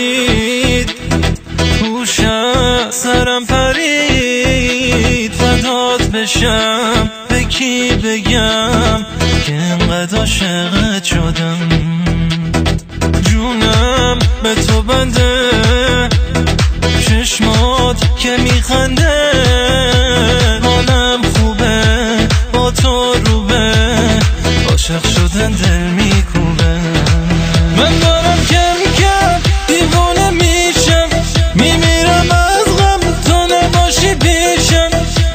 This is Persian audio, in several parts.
دید گوشم سرم پرید فدات بشم به کی بگم که انقدر عاشقت شدم جونم به تو بنده چشمات که میخنده حالم خوبه با تو روبه عاشق شدن دل میکوبه من دارم کم کم دیوانه میشم میمیرم از غم تو نباشی پیشم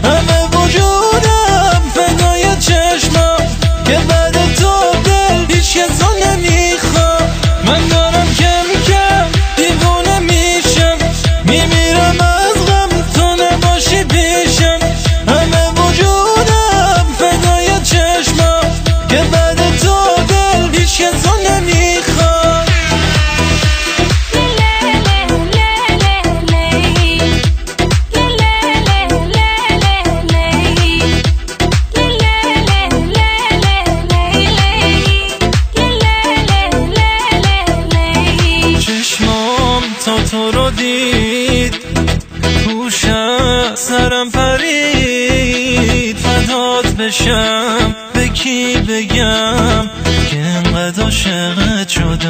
همه وجودم فدای چشمم که بعد تو دل هیچ کس رو نمیخوام من دارم کم کم دیوانه میشم میمیرم از غم تو نباشی پیشم همه وجودم فدای چشمم که بعد تو دل هیچ کس رو نمیخوام چشمام تا تو رو دید گوشم سرم پرید فدات بشم به کی بگم که انقدر عاشقت شدم